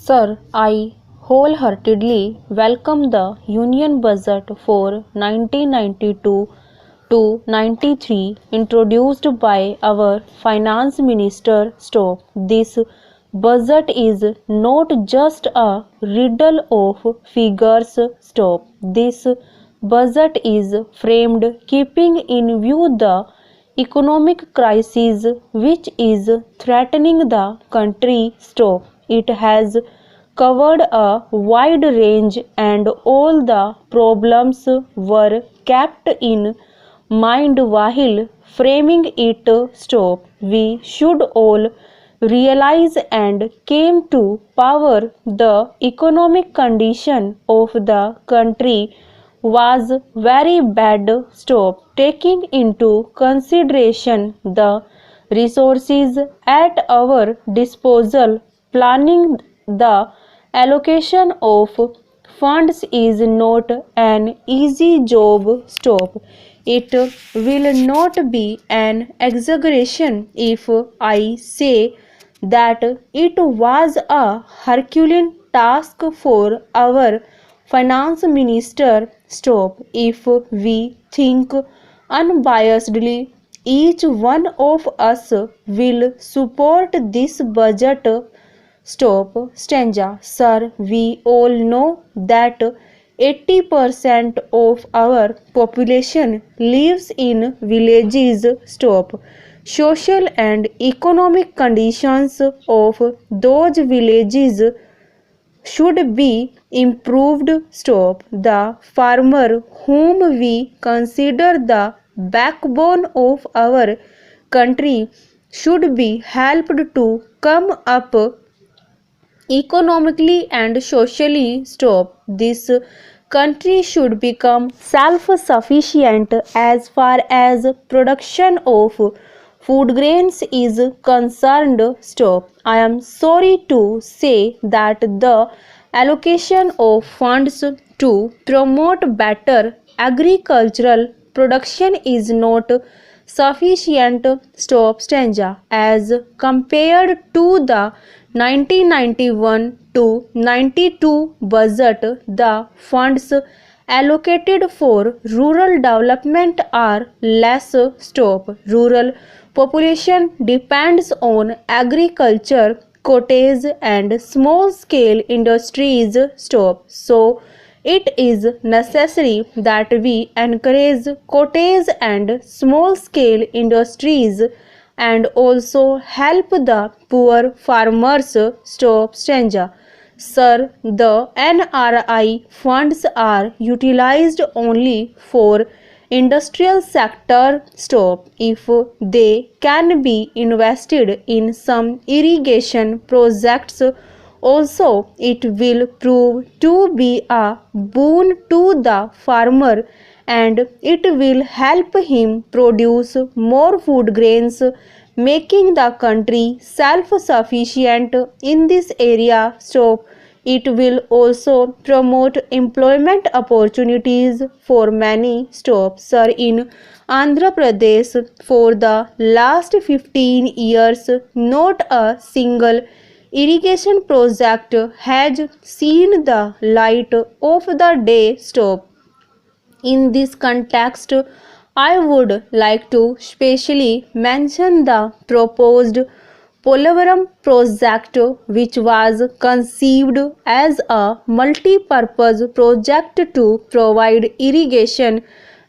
Sir, I wholeheartedly welcome the Union Budget for 1992 to 93 introduced by our Finance Minister Stop. This budget is not just a riddle of figures. Stop. This budget is framed keeping in view the economic crisis which is threatening the country. Stop. It has covered a wide range and all the problems were kept in mind while framing it. Stop. We should all realize and came to power the economic condition of the country was very bad. Stop. Taking into consideration the resources at our disposal, planning the allocation of funds is not an easy job. Stop. It will not be an exaggeration if I say that it was a Herculean task for our finance minister. Stop. If we think unbiasedly, each one of us will support this budget. Stop. Stanza. Sir, we all know that 80% of our population lives in villages. Stop. Social and economic conditions of those villages should be improved. Stop. The farmer, whom we consider the backbone of our country, should be helped to come up economically and socially. Stop. This country should become self-sufficient as far as production of food grains is concerned. Stop. I am sorry to say that the allocation of funds to promote better agricultural production is not sufficient. Stop. Stanza. As compared to the 1991 to 92 budget, the funds allocated for rural development are less. Stop. Rural population depends on agriculture, cottage and small scale industries. Stop. So it is necessary that we encourage cottage and small scale industries and also help the poor farmers. Stop. Stanza. Sir, the NRI funds are utilized only for industrial sector. Stop. If they can be invested in some irrigation projects also, it will prove to be a boon to the farmer and it will help him produce more food grains, making the country self-sufficient in this area. Stop. It will also promote employment opportunities for many. Stop. Sir, in Andhra Pradesh for the last 15 years, not a single irrigation project has seen the light of the day. Stop. In this context, I would like to specially mention the proposed Polavaram project, which was conceived as a multi-purpose project to provide irrigation,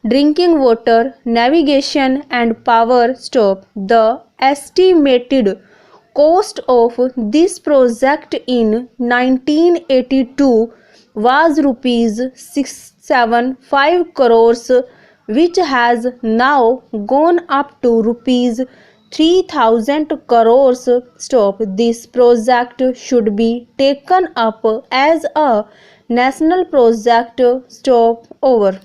drinking water, navigation and power. Stop. The estimated cost of this project in 1982 was rupees 675 crores, which has now gone up to rupees 3000 crores. Stop. This project should be taken up as a national project. Stop. Over.